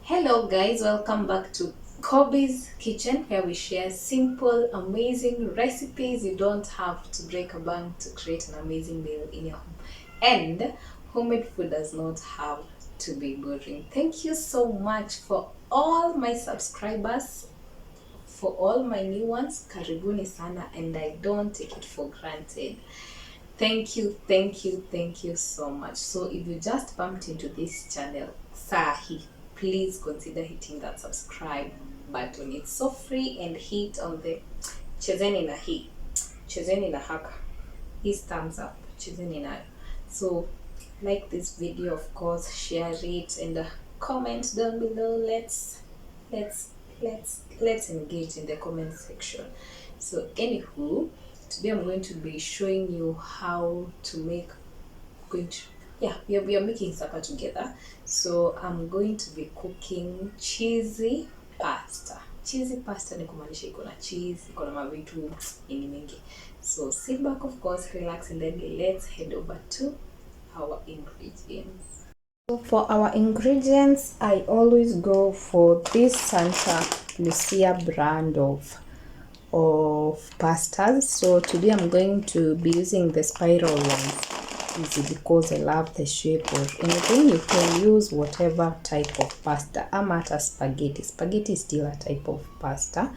Hello guys, welcome back to Kobe's Kitchen, where we share simple, amazing recipes. You don't have to break a bank to create an amazing meal in your home. And homemade food does not have to be boring. Thank you so much for all my subscribers, for all my new ones. Karibuni sana, and I don't take it for granted. Thank you so much. So if you just bumped into this channel, sahi, please consider hitting that subscribe button. It's so free, and hit on the chezeni na haka, his thumbs up, chezeni na. So like this video, of course, share it, and comment down below. Let's engage in the comment section. So anywho, today I'm going to be showing you how to make we are making supper together. So I'm going to be cooking cheesy pasta. Cheesy pasta ni kumaanisha iko na cheese, iko na mavitu mingi. So sit back, of course, relax, and then let's head over to our ingredients. So for our ingredients, I always go for this Santa Lucia brand of pastas. So today I'm going to be using the spiral ones, easy, because I love the shape of anything. You can use whatever type of pasta. Amata spaghetti is still a type of pasta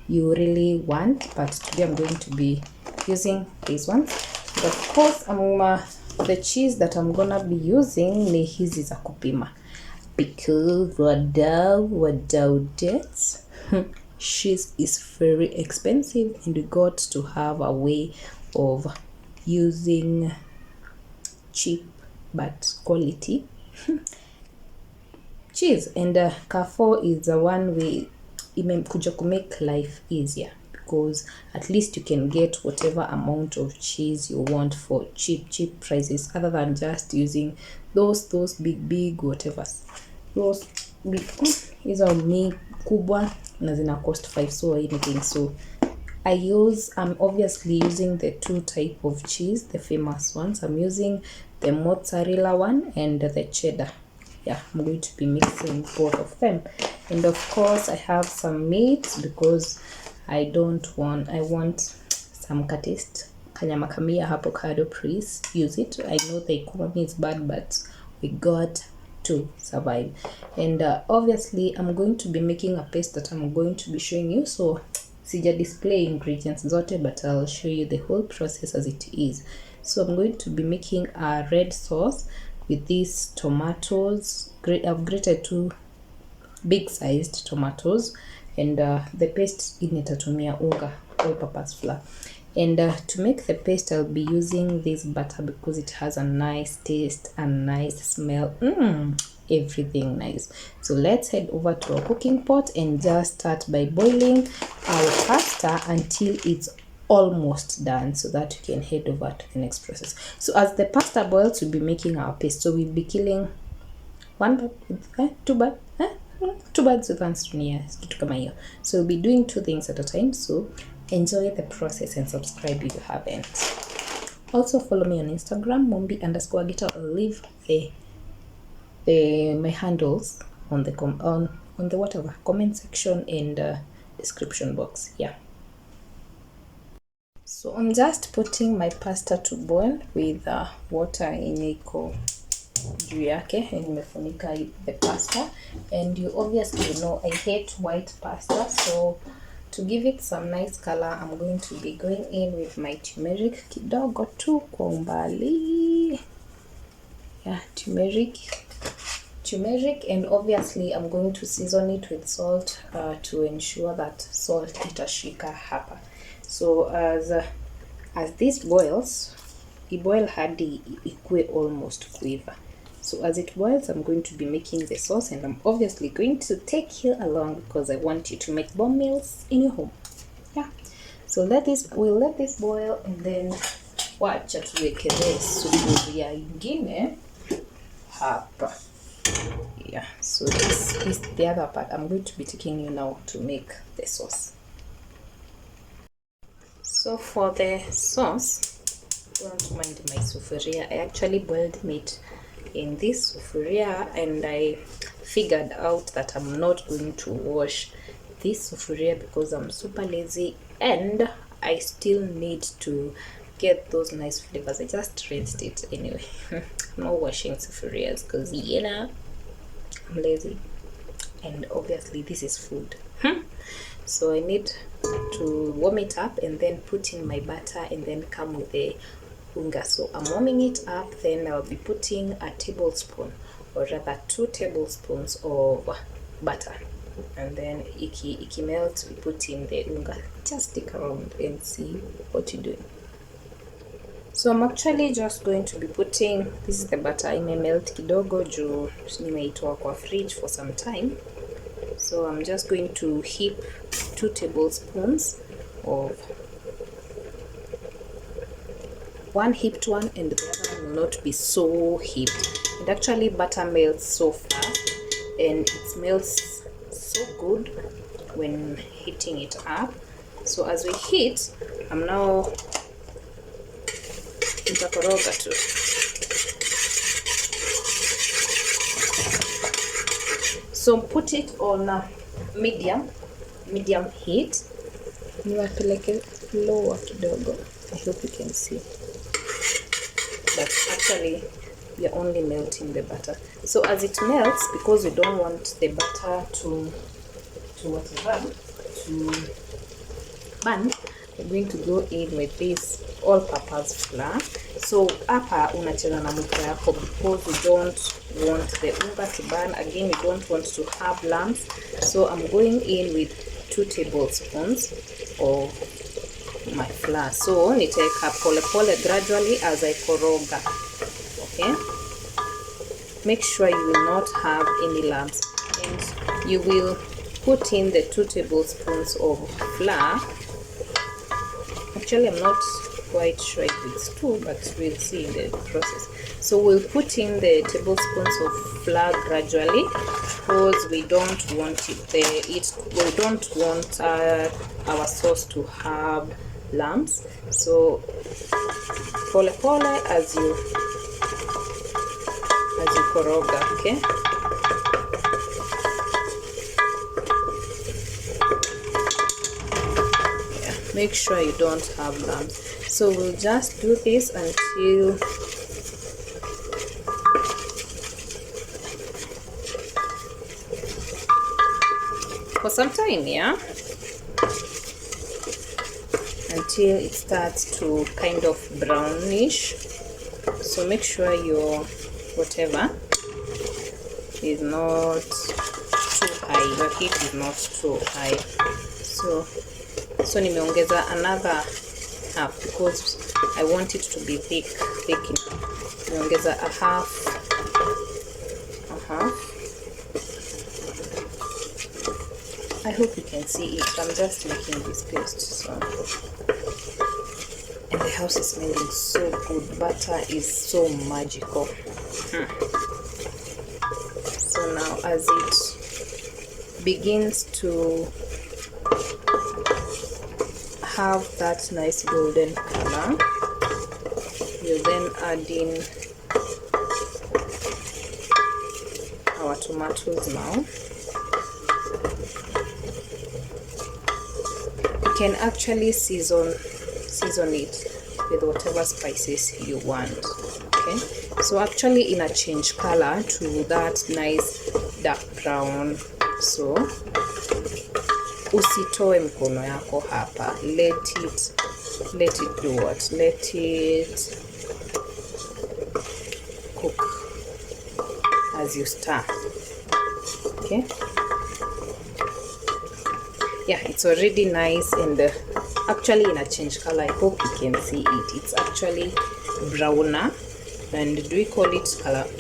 you really want, but today I'm going to be using these ones. But of course, the cheese that I'm gonna be using ni hizi za kupima, because wadau dates cheese is very expensive, and we got to have a way of using cheap but quality cheese. And Carrefour is the one way imekuja to make life easier, because at least you can get whatever amount of cheese you want for cheap prices, other than just using those big whatevers. Those big hizo mi kubwa na zina cost 5 so anything. So I'm obviously using the two type of cheese, the famous ones. I'm using the mozzarella one and the cheddar. Yeah, I'm going to be mixing both of them. And of course I have some meat, because I want some taste. Kanyama kamia avocado, please use it. I know the economy is bad, but we got to survive. And obviously I'm going to be making a paste that I'm going to be showing you. So sija display ingredients zote, but I'll show you the whole process as it is. So I'm going to be making a red sauce with these tomatoes. I've grated 2 big sized tomatoes, and the paste nitatumia unga, all purpose flour. And to make the paste, I'll be using this butter, because it has a nice taste and nice smell. Everything nice. So let's head over to our cooking pot and just start by boiling our pasta until it's almost done, so that you can head over to the next process. So as the pasta boils, we'll be making our paste. So we'll be killing two birds with one stone. Yes, kitu kama hiyo. So we'll be doing 2 things at a time. So enjoy the process and subscribe if you haven't. Also follow me on Instagram, mombi_gita. I'll leave my handles on the whatever comment section and description box. Yeah. So I'm just putting my pasta to boil with water yenye iko juu yake, and nimefunika the pasta. And you obviously know I hate white pasta, so to give it some nice color, I'm going to be going in with my turmeric kidogo tu kwa umbali. Yeah, turmeric, and obviously I'm going to season it with salt to ensure that salt itashika hapa. So as this boils, iboil hadi ikue almost quiver. So as it boils, I'm going to be making the sauce, and I'm obviously going to take you along, because I want you to make bomb meals in your home. Yeah. So we'll let this boil, and then wacha tuwekele sufuria ingine hapa. Yeah. So this is the other part. I'm going to be taking you now to make the sauce. So for the sauce, don't mind my sufuria. I actually boiled meat in this sufuria, and I figured out that I'm not going to wash this sufuria because I'm super lazy and I still need to get those nice flavors. I just rinsed it anyway. I'm not washing sufurias because I'm lazy, and obviously this is food. So I need to warm it up and then put in my butter and then come with the unga. So I'm warming it up, then I'll be putting a tablespoon, or rather 2 tablespoons of butter, and then iki melt, we put in the unga. Just stick around and see what you're doing. So I'm actually just going to be putting, this is the butter, imemelt kidogo juu nimeitoa kwa fridge for some time. So I'm just going to heap 2 tablespoons of, one heaped one and the other one will not be so heaped. And actually butter melts so fast and it melts so good when heating it up. So as we heat, I'm now nitakoroga tu. So put it on medium heat. Niwapeleke lower kidogo. I hope you can see. But actually we are only melting the butter. So as it melts, because we don't want the butter to burn, we're going to go in with this all-purpose flour. So hapa unacheza na mko yako because we don't want the unga to burn. Again, we don't want to have lumps. So I'm going in with 2 tablespoons of my flour. So nitaweka pole pole gradually as I koroga. Okay? Make sure you will not have any lumps, and you will put in the 2 tablespoons of flour. Actually, I'm not quite sure if it's 2, but we'll see in the process. So we'll put in the tablespoons of flour gradually because we don't want we don't want our sauce to have lumps. So pole pole as you koroga, okay? Make sure you don't have lumps. So we'll just do this until for some time, yeah, until it starts to kind of brownish. So make sure your whatever is not too high, your heat is not too high. So nimeongeza another half because I want it to be thick. Nimeongeza a half. I hope you can see it. I'm just making this paste. So, and the house is smelling so good. Butter is so magical. So now as it begins to have that nice golden color, you then add in our tomatoes now. You can actually season it with whatever spices you want. Okay, so actually in a change color to that nice dark brown. So usitoe mkono yako hapa, let it do what? Let it cook as you stir. Okay, yeah, it's already nice and actually in a change color. I hope you can see it. It's actually browner, and do we call it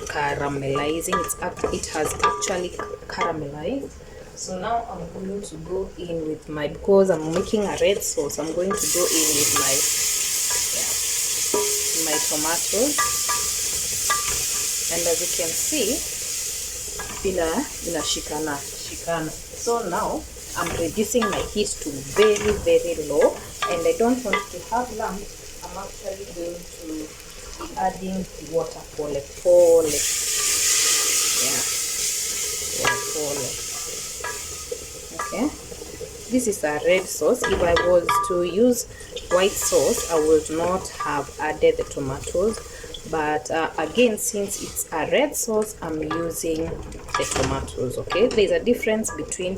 caramelizing? It has actually caramelized. So now I'm going to go in with my, because I'm making a red sauce, I'm going to go in with my tomatoes. And as you can see, shikana. So now I'm reducing my heat to very, very low, and I don't want to have lumps. I'm actually going to be adding water pole pole. Yeah, pole. Okay, this is a red sauce. If I was to use white sauce, I would not have added the tomatoes, but again, since it's a red sauce, I'm using the tomatoes. Okay, there's a difference between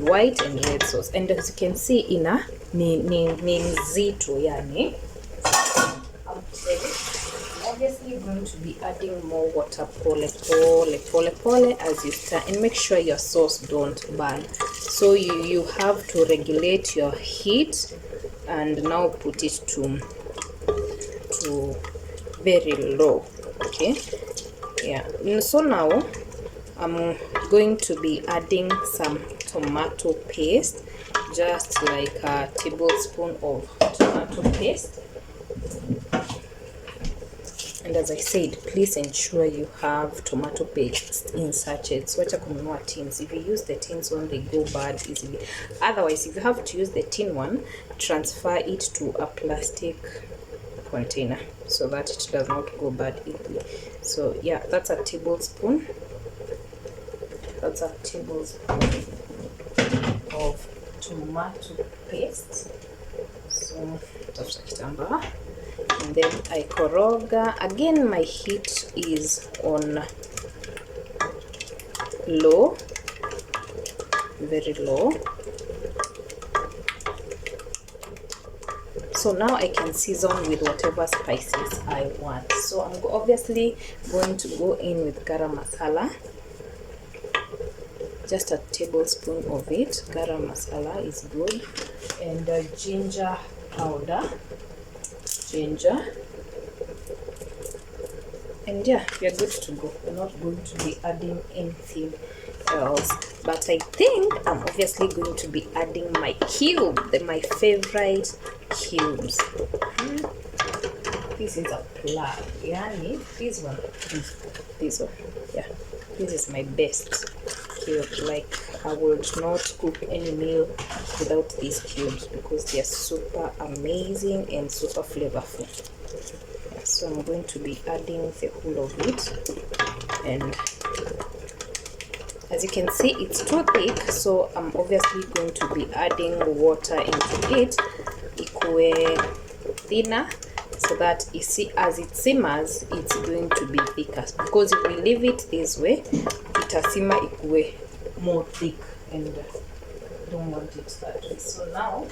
white and red sauce, and as you can see, ina ni nzito, yani obviously you're going to be adding more water pole as you start, and make sure your sauce don't burn. So you have to regulate your heat and now put it to very low. Okay, yeah. So now I'm going to be adding some tomato paste, just like a tablespoon of tomato paste. And as I said, please ensure you have tomato paste in sachets. Wacha kununua tins. If you use the tins one, they go bad easily. Otherwise, if you have to use the tin one, transfer it to a plastic container so that it does not go bad easily. So yeah, that's a tablespoon. That's a tablespoon of tomato paste. So tafuta kitambaa, and then I koroga again. My heat is on low, very low. So now I can season with whatever spices I want. So I'm obviously going to go in with garam masala, just a tablespoon of it. Garam masala is good, and ginger powder, ginger, and yeah, we are good to go. We're not going to be adding anything else, but I think I'm obviously going to be adding my cube, my favorite cubes. This is a plug, yani this one, yeah, this is my best cube. Like, I would not cook any meal without these cubes because they are super amazing and super flavorful. Yeah, so I'm going to be adding the whole of it, and as you can see, it's too thick, so I'm obviously going to be adding water into it, ikue thinner, so that you see as it simmers, it's going to be thicker. Because if we leave it this way, itasima ikue more thick, and I don't want it that way. So now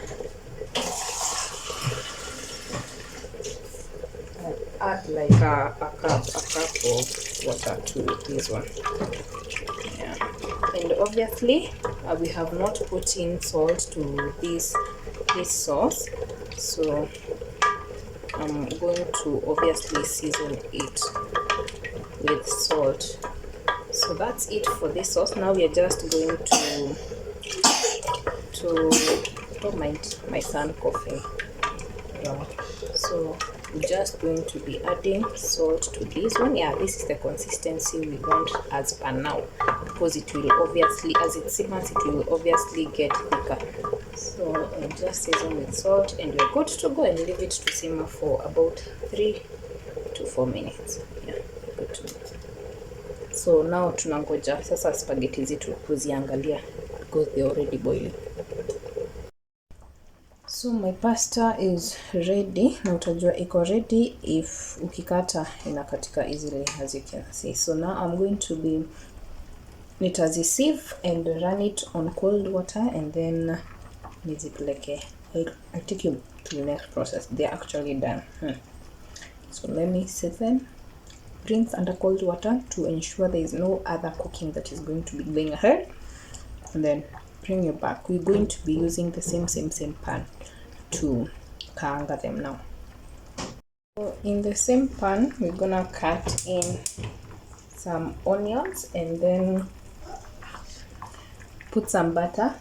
I'll add like a cup of water to this one. Yeah. And obviously we have not put in salt to this sauce, so I'm going to obviously season it with salt. So that's it for this sauce. Now we are just going to don't mind my son coughing. Yeah. So we're just going to be adding salt to this one. Yeah, this is the consistency we want as per now, because it will obviously, as it simmers, it will obviously get thicker. So I'll just season with salt, and we're good to go, and leave it to simmer for about 3 to 4 minutes. Yeah, good to go. So now tunangoja sasa spaghetti zetu kuziangalia, because they're already boiling. So my pasta is ready. Na utajua iko ready if ukikata inakatika easily, as you can see. So now I'm going to be nitazisieve and run it on cold water, and then nizipeleke. I'll take you to the next process. They're actually done. So let me set them, rinse under cold water to ensure there is no other cooking that is going to be going ahead, and then bring you back. We're going to be using the same pan to kaanga them now. So in the same pan, we're gonna cut in some onions, and then put some butter,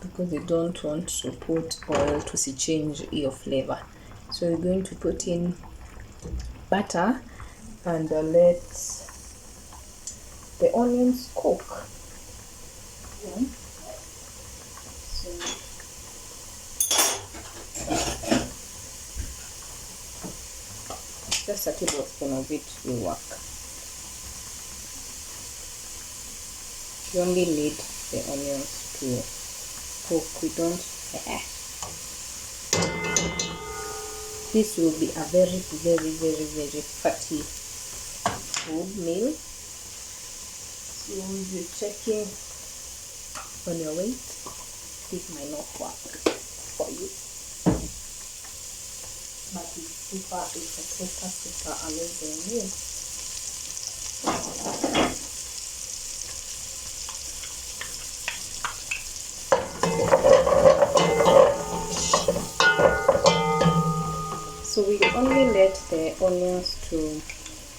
because you don't want to put oil to change your flavor. So we're going to put in butter and let the onions cook. just a tablespoon of it will work. You only need the onions to cook. We don't. This will be a very, very, very, very fatty food meal. So you're checking on your weight. This might not work for you, but it's a super amazing meal. So we only let the onions to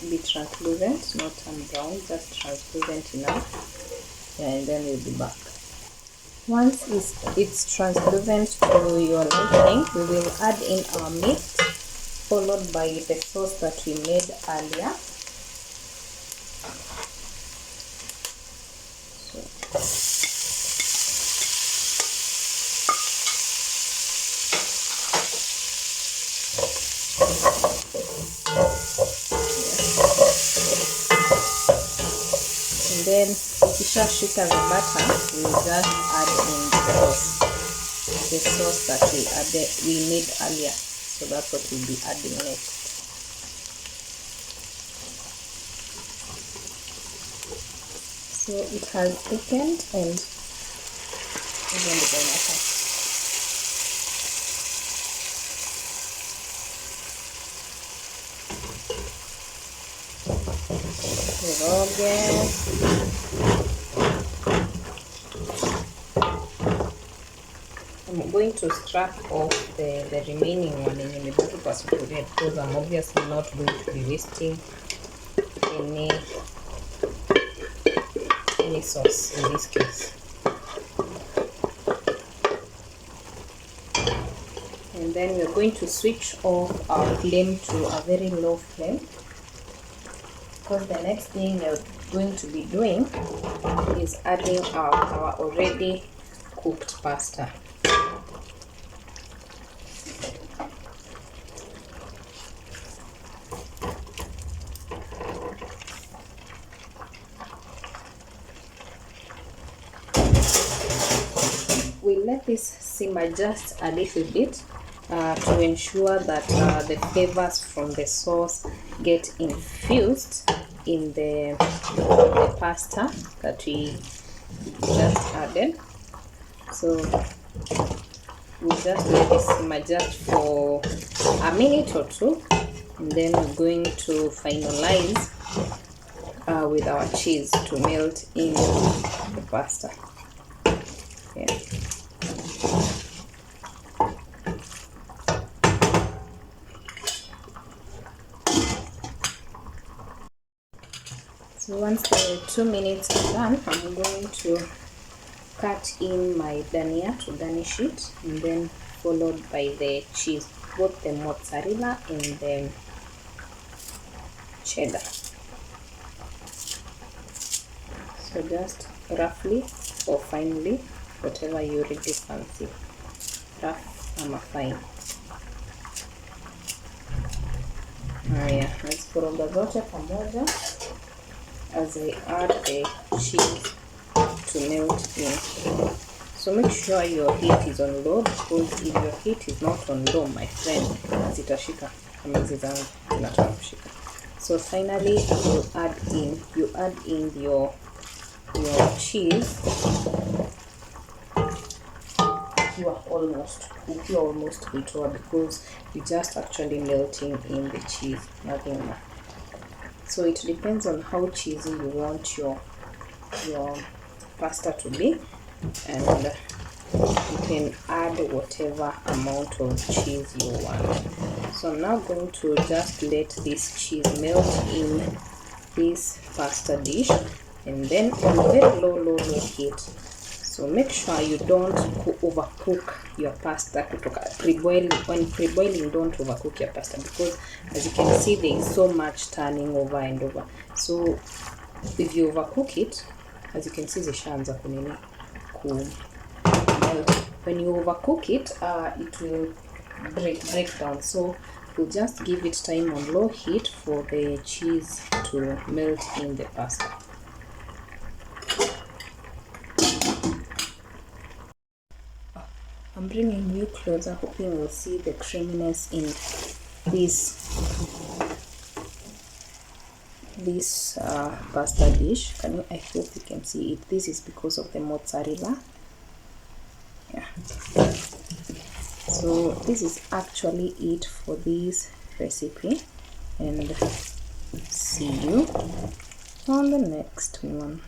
be translucent, not turn brown, just translucent enough. Yeah, and then we'll be back. Once it's translucent to your liking, we will add in our meat, followed by the sauce that we made earlier. And then ukishashika the butter, we just add in the sauce that we made earlier. So that's what we'll be adding next. So it has thickened and even the butter. I'm going to scrap off the remaining one in the because I'm obviously not going to be wasting any sauce in this case. And then we're going to switch off our flame to a very low flame, because the next thing we're going to be doing is adding our already cooked pasta. We let this simmer just a little bit to ensure that the flavors from the sauce get infused in the pasta that we just added. So we'll just let this simmer just for a minute or two, and then we're going to finalize with our cheese to melt in the pasta. Yeah. So once the 2 minutes are done, I'm going to cut in my dhania to garnish it, and then followed by the cheese, both the mozzarella and the cheddar. So just roughly or finely, whatever you really fancy, rough or fine. Haya, nazikoroga zote pamoja as I add the cheese to melt in. So make sure your heat is on low, because if your heat is not on low, my friend, zitashika kama hizi zangu zinataka kushika. So finally you add in your cheese. You're almost kuitoa, because you're just actually melting in the cheese, nothing more. So it depends on how cheesy you want your pasta to be, and you can add whatever amount of cheese you want. So I'm now going to just let this cheese melt in this pasta dish, and then on very low heat. So make sure you don't overcook your pasta. When pre-boiling, don't overcook your pasta, because as you can see, there is so much turning over and over. So if you overcook it, as you can see, zishaanza kunini melt. When you overcook it, it will break down. So could just give it time on low heat for the cheese to melt in the pasta. I'm bringing you closer, hoping you'll see the creaminess in this pasta dish. I hope you can see it. This is because of the mozzarella. Yeah. So this is actually it for this recipe, and see you on the next one.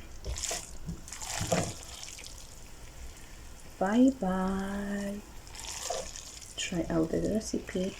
Bye bye. Try out the recipe.